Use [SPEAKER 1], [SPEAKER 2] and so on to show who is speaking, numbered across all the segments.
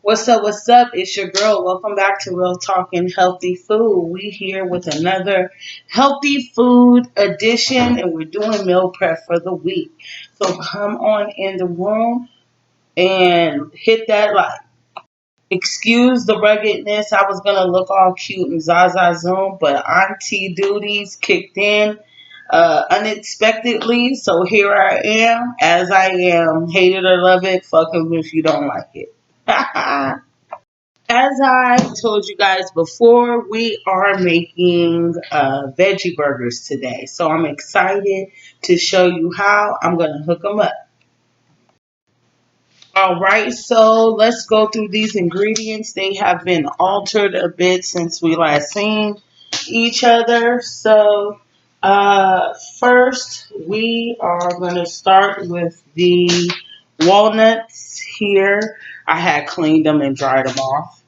[SPEAKER 1] What's up? What's up? It's your girl. Welcome back to Real Talk and Healthy Food. We here with another healthy food edition, and we're doing meal prep for the week. So come on in the room and hit that like. Excuse the ruggedness. I was gonna look all cute and Zaza Zoom, but auntie duties kicked in unexpectedly. So here I am, as I am. Hate it or love it. Fuck 'em if you don't like it. As I told you guys before, we are making veggie burgers today. So I'm excited to show you how. I'm going to hook them up. All right, so let's go through these ingredients. They have been altered a bit since we last seen each other. So first, we are going to start with the walnuts here. I had cleaned them and dried them off.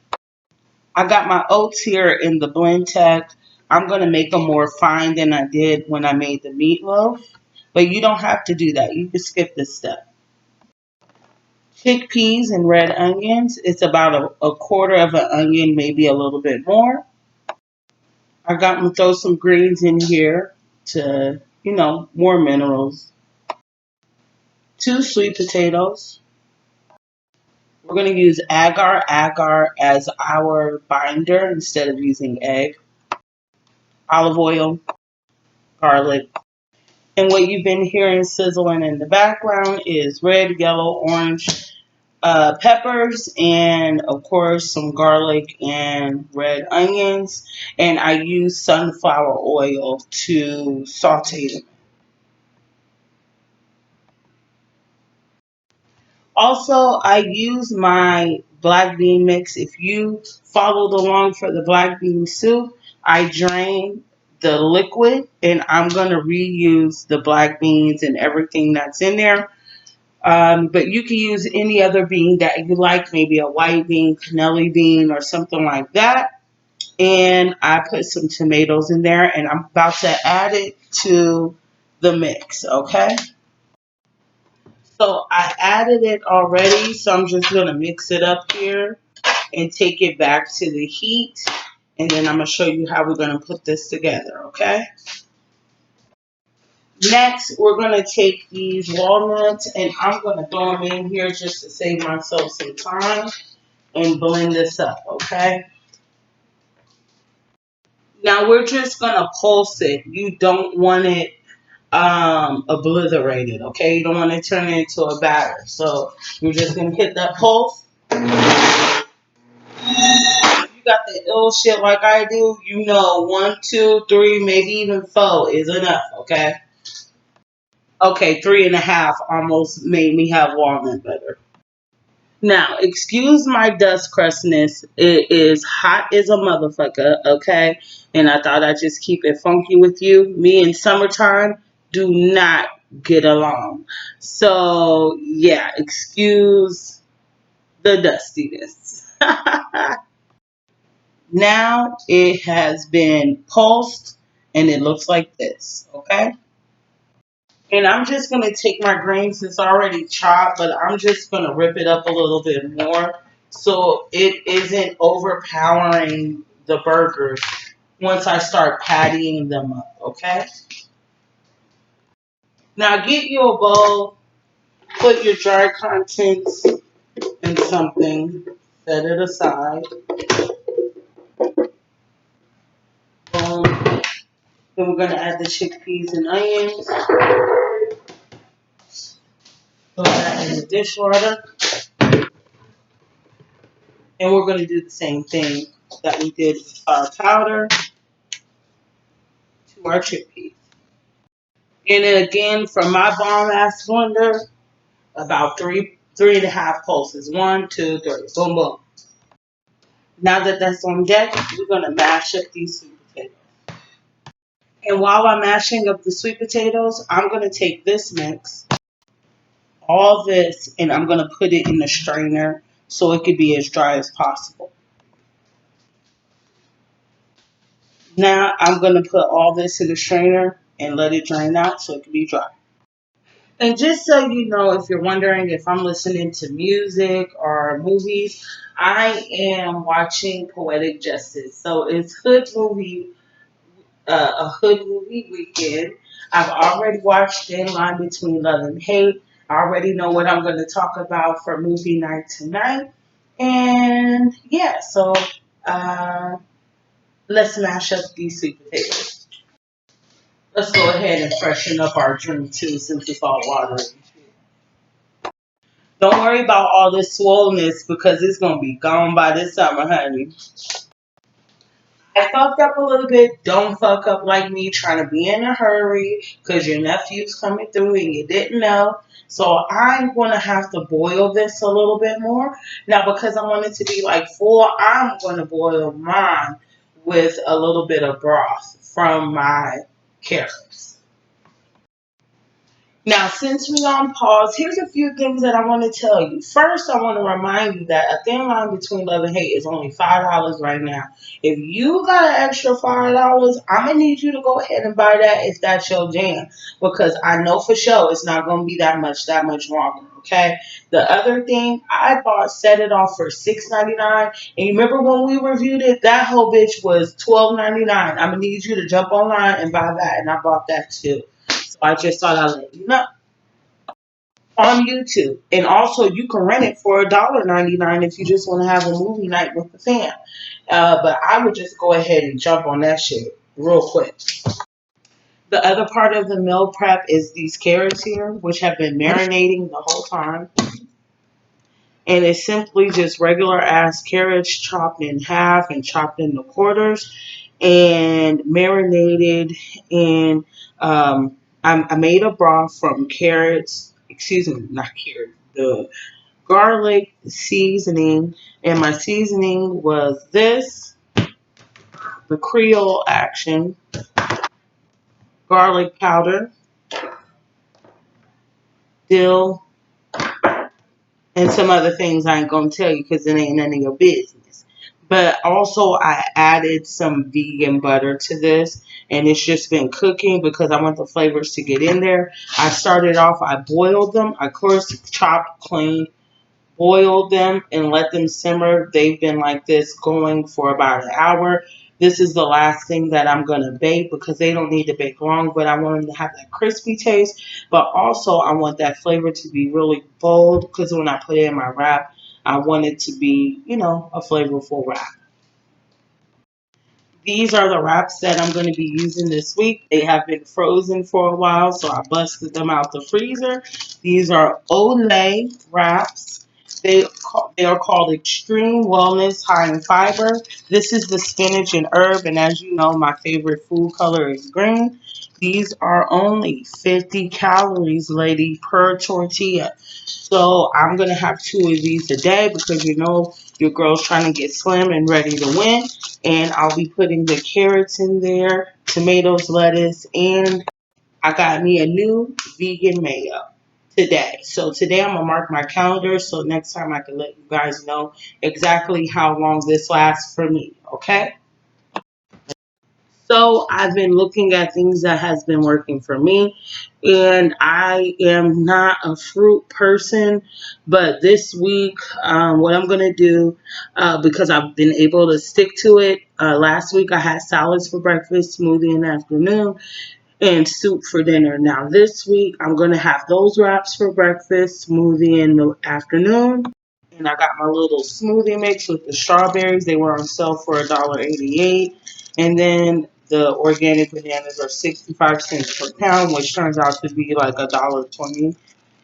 [SPEAKER 1] I got my oats here in the blend tech. I'm going to make them more fine than I did when I made the meatloaf. But you don't have to do that. You can skip this step. Chickpeas and red onions. It's about a quarter of an onion, maybe a little bit more. I got to throw some greens in here to, more minerals. 2 sweet potatoes. We're going to use agar as our binder instead of using egg. Olive oil, garlic. And what you've been hearing sizzling in the background is red, yellow, orange peppers, and of course some garlic and red onions. And I use sunflower oil to saute them. Also, I use my black bean mix. If you followed along for the black bean soup, I drain the liquid and I'm going to reuse the black beans and everything that's in there. But you can use any other bean that you like, maybe a white bean, cannelli bean, or something like that. And I put some tomatoes in there and I'm about to add it to the mix, okay? So I added it already, so I'm just going to mix it up here and take it back to the heat. And then I'm going to show you how we're going to put this together, okay? Next, we're going to take these walnuts and I'm going to throw them in here just to save myself some time and blend this up, okay? Now, we're just going to pulse it. You don't want it obliterated, okay? You don't want to turn it into a batter. So, you're just going to hit that pulse. If you got the ill shit like I do, 1, 2, 3, maybe even 4 is enough, okay? Okay, 3.5 almost made me have walnut butter. Now, excuse my dust crustness. It is hot as a motherfucker, okay? And I thought I'd just keep it funky with you. Me in summertime do not get along. So, yeah, excuse the dustiness. Now it has been pulsed and it looks like this, okay? And I'm just going to take my grains, it's already chopped, but I'm just going to rip it up a little bit more so it isn't overpowering the burgers once I start pattying them up, okay? Now get you a bowl, put your dry contents in something, set it aside. Boom. Then we're going to add the chickpeas and onions. Throw that in the dishwater. And we're going to do the same thing that we did with our powder to our chickpeas. And then again, from my bomb ass blender, about 3.5 pulses. 1, 2, 3. Boom, boom. Now that that's on deck, we're going to mash up these sweet potatoes. And while I'm mashing up the sweet potatoes, I'm going to take this mix, all this, and I'm going to put it in the strainer so it could be as dry as possible. Now I'm going to put all this in the strainer and let it drain out so it can be dry. And just so you know, if you're wondering if I'm listening to music or movies, I am watching Poetic Justice. So it's a hood movie weekend. I've already watched Thin Line Between Love and Hate. I already know what I'm going to talk about for movie night tonight. And yeah, so uh, let's mash up these sweet potatoes. Let's go ahead and freshen up our drink too, since it's all watery. Don't worry about all this swollenness because it's gonna be gone by this summer, honey. I fucked up a little bit. Don't fuck up like me trying to be in a hurry because your nephew's coming through and you didn't know. So I'm gonna have to boil this a little bit more. Now because I want it to be like full, I'm gonna boil mine with a little bit of broth from my carrots. Now, since we're on pause, here's a few things that I want to tell you. First, I want to remind you that a thin line between love and hate is only $5 right now. If you got an extra $5, I'm gonna need you to go ahead and buy that if that's your jam, because I know for sure it's not gonna be that much longer. Okay. The other thing I bought set it off for $6.99, and you remember when we reviewed it, that whole bitch was $12.99. I'm gonna need you to jump online and buy that, and I bought that too. So I just thought I'd let you know on YouTube. And also, you can rent it for $1.99 if you just want to have a movie night with the fam. But I would just go ahead and jump on that shit real quick. The other part of the meal prep is these carrots here, which have been marinating the whole time. And it's simply just regular ass carrots chopped in half and chopped into quarters and marinated in. I made a broth from carrots, excuse me, not carrots, the garlic seasoning, and my seasoning was this, the Creole Action, garlic powder, dill, and some other things I ain't gonna tell you because it ain't none of your business. But also, I added some vegan butter to this, and it's just been cooking because I want the flavors to get in there. I started off, I boiled them. I, of course, chopped, cleaned, boiled them, and let them simmer. They've been like this going for about an hour. This is the last thing that I'm going to bake because they don't need to bake long, but I want them to have that crispy taste. But also, I want that flavor to be really bold because when I put it in my wrap, I want it to be, a flavorful wrap. These are the wraps that I'm going to be using this week. They have been frozen for a while, so I busted them out the freezer. These are Olay wraps. They are called Extreme Wellness High in Fiber. This is the spinach and herb, and as you know, my favorite food color is green. These are only 50 calories, lady, per tortilla. So I'm going to have two of these a day because your girl's trying to get slim and ready to win. And I'll be putting the carrots in there, tomatoes, lettuce, and I got me a new vegan mayo today. So today I'm gonna mark my calendar so next time I can let you guys know exactly how long this lasts for me. Okay? So I've been looking at things that has been working for me, and I am not a fruit person, but this week, what I'm gonna do, because I've been able to stick to it. Last week I had salads for breakfast, smoothie in the afternoon, and soup for dinner. Now this week I'm gonna have those wraps for breakfast, smoothie in the afternoon. And I got my little smoothie mix with the strawberries. They were on sale for $1.88. And then the organic bananas are 65 cents per pound, which turns out to be like $1.20.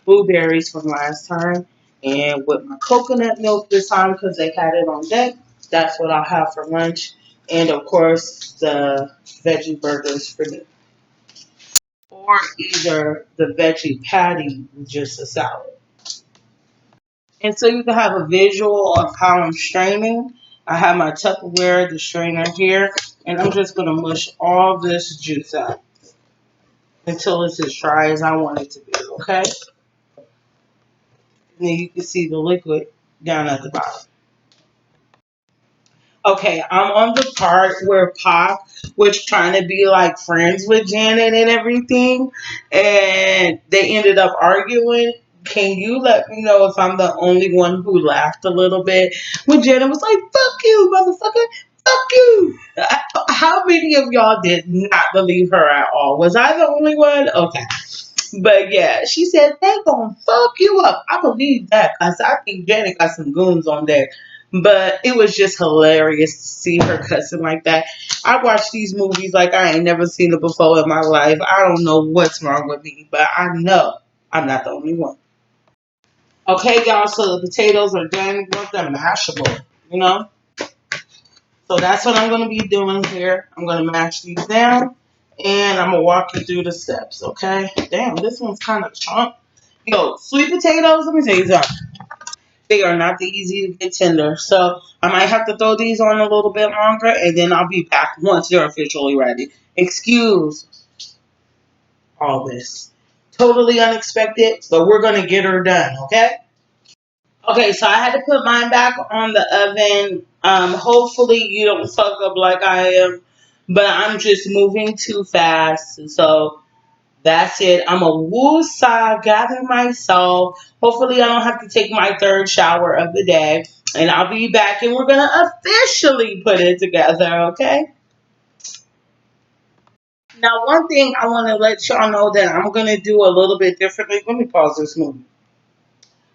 [SPEAKER 1] Blueberries from last time. And with my coconut milk this time because they had it on deck. That's what I'll have for lunch. And of course, the veggie burgers for dinner. Or either the veggie patty with just a salad. And so you can have a visual of how I'm straining. I have my Tupperware, the strainer here, and I'm just going to mush all this juice out until it's as dry as I want it to be, okay? And then you can see the liquid down at the bottom. Okay, I'm on the part where Pac was trying to be like friends with Janet and everything, and they ended up arguing. Can you let me know if I'm the only one who laughed a little bit when Janet was like, "Fuck you, motherfucker! Fuck you!" How many of y'all did not believe her at all? Was I the only one? Okay. But yeah, she said they gonna fuck you up. I believe that because I think Janet got some goons on there. But it was just hilarious to see her cussing like that. I watch these movies like I ain't never seen it before in my life. I don't know what's wrong with me, but I know I'm not the only one. Okay, y'all. So the potatoes are done. With them mashable, you know. So that's what I'm gonna be doing here. I'm gonna mash these down, and I'm gonna walk you through the steps. Okay. Damn, this one's kind of chunk. Yo, sweet potatoes, let me tell you something. They are not the easy to get tender. So I might have to throw these on a little bit longer and then I'll be back once they're officially ready. Excuse all this. Totally unexpected, but we're going to get her done, okay? Okay, so I had to put mine back on the oven. Hopefully you don't fuck up like I am, but I'm just moving too fast. So that's it. I'm a woosah, gather myself. Hopefully, I don't have to take my third shower of the day. And I'll be back and we're going to officially put it together, okay? Now, one thing I want to let y'all know that I'm going to do a little bit differently. Let me pause this movie.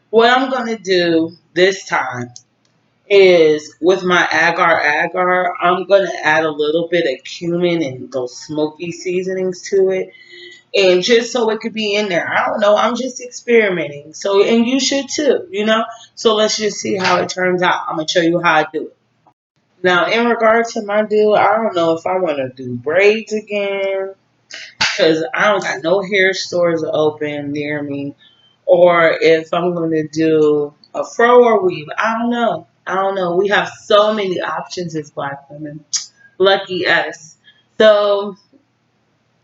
[SPEAKER 1] What I'm going to do this time is with my agar, I'm going to add a little bit of cumin and those smoky seasonings to it. And just so it could be in there. I don't know. I'm just experimenting. So, and you should too, you know? So let's just see how it turns out. I'm going to show you how I do it. Now, in regard to my do, I don't know if I want to do braids again because I don't got no hair stores open near me, or if I'm going to do a fro or weave. I don't know. I don't know. We have so many options as Black women. Lucky us. So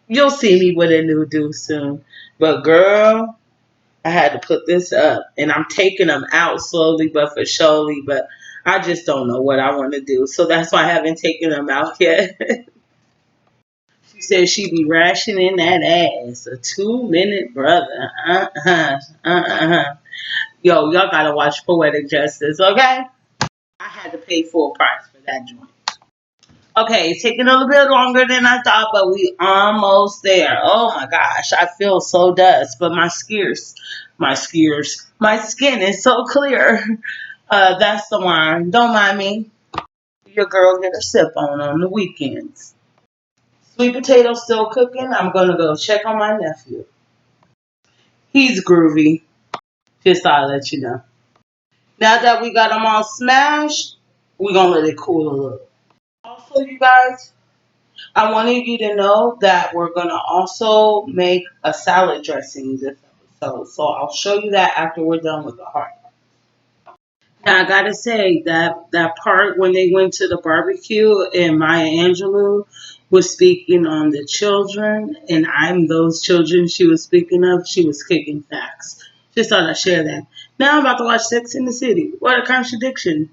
[SPEAKER 1] you'll see me with a new do soon. But girl, I had to put this up, and I'm taking them out slowly but for surely. But I just don't know what I want to do, so that's why I haven't taken them out yet. She said she be rationing that ass. A 2 minute brother. Yo, y'all gotta watch Poetic Justice, okay? I had to pay full price for that joint. Okay, it's taking a little bit longer than I thought, but we almost there. Oh my gosh, I feel so dust, but my skin is so clear. That's the wine. Don't mind me. Your girl get a sip on the weekends. Sweet potato still cooking. I'm gonna go check on my nephew. He's groovy. Just thought I'd let you know. Now that we got them all smashed, we're gonna let it cool a little. Also, you guys, I wanted you to know that we're going to also make a salad dressing this episode. So I'll show you that after we're done with the heart. Now I gotta say that part when they went to the barbecue and Maya Angelou was speaking on the children, and I'm those children she was speaking of. She was kicking facts. Just thought I'd share that. Now I'm about to watch Sex in the City. What a contradiction.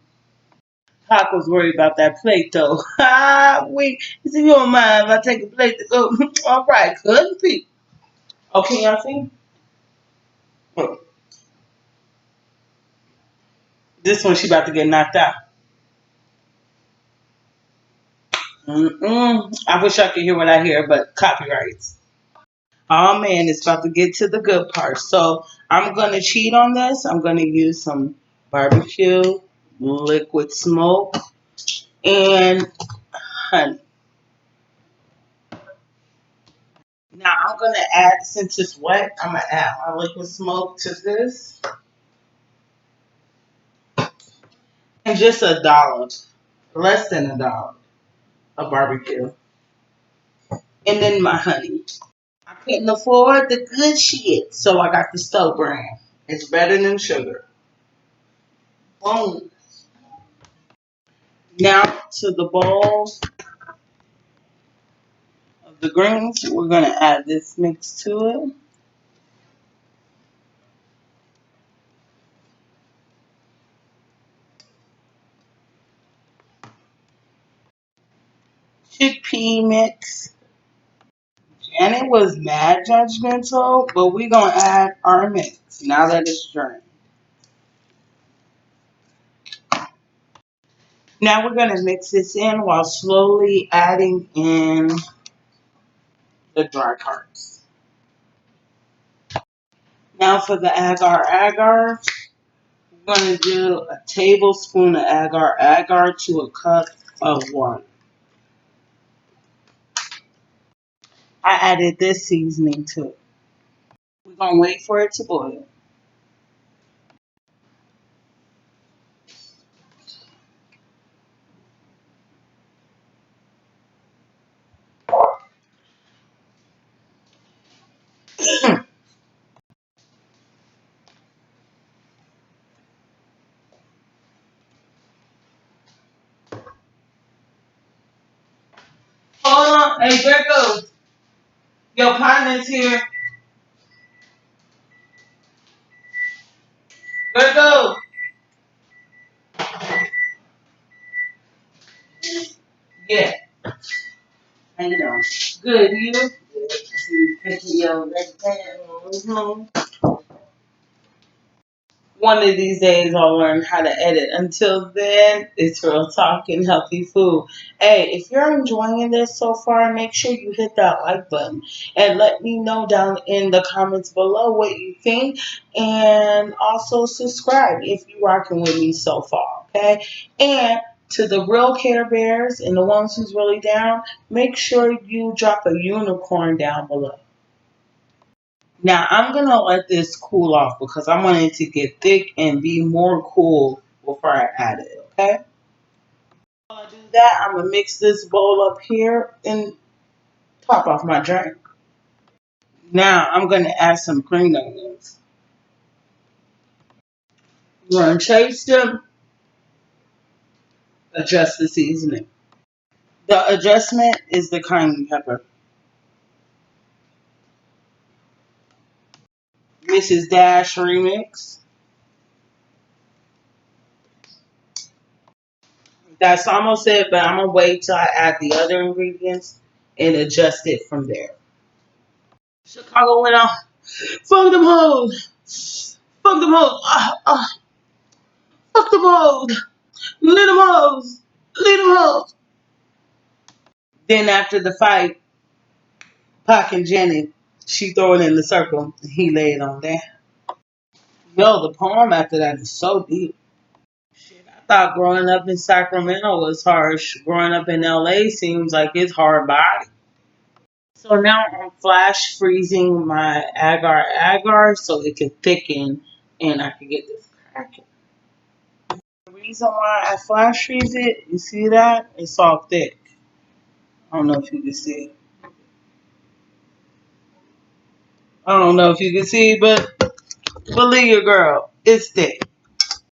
[SPEAKER 1] Pac was worried about that plate though. Wait, he said, you don't mind if I take a plate to go? All right, couldn't be. Okay, y'all see? Look, this one she about to get knocked out. I wish I could hear what I hear, but copyrights. Oh man, it's about to get to the good part. So I'm gonna cheat on this. I'm gonna use some barbecue, liquid smoke, and honey. Now I'm gonna add, since it's wet, I'm gonna add my liquid smoke to this, and just a dollop, less than a dollop of barbecue, and then my honey. I couldn't afford the good shit, so I got the stove brand. It's better than sugar. Boom. Now to the bowl of the greens, we're gonna add this mix to it. chickpea mix. And it was mad judgmental, but we're going to add our mix now that it's drained. Now we're going to mix this in while slowly adding in the dry carts. Now for the agar, we're going to do a tablespoon of agar to a cup of water. I added this seasoning to it. We're going to wait for it to boil. Hold on. Hey, Greco, your partner's here. Greco. Yeah. How you doing? Good, you? Good. See, picking your red pen. One of these days I'll learn how to edit. Until then, it's Real Talk and Healthy Food. Hey, if you're enjoying this so far, make sure you hit that like button and let me know down in the comments below what you think. And also subscribe if you're rocking with me so far, okay? And to the real Care Bears and the ones who's really down, make sure you drop a unicorn down below. Now I'm gonna let this cool off because I want it to get thick and be more cool before I add it. Okay. While I do that, I'm gonna mix this bowl up here and top off my drink. Now I'm gonna add some green onions. I'm gonna taste them. Adjust the seasoning. The adjustment is the cayenne pepper. Mrs. Dash remix. That's almost it, but I'm gonna wait till I add the other ingredients and adjust it from there. Chicago went off. Fuck them hoes. Fuck them hoes. Fuck them hoes. Leave them hoes. Leave them hoes. Then after the fight, Pac and Janet, she throw it in the circle. He laid on there. Yo, the poem after that is so deep. Shit, I thought growing up in Sacramento was harsh. Growing up in LA seems like it's hard body. So now I'm flash freezing my agar so it can thicken and I can get this cracking. The reason why I flash freeze it, you see that? It's all thick. I don't know if you can see. I don't know if you can see, but believe your girl, it's thick.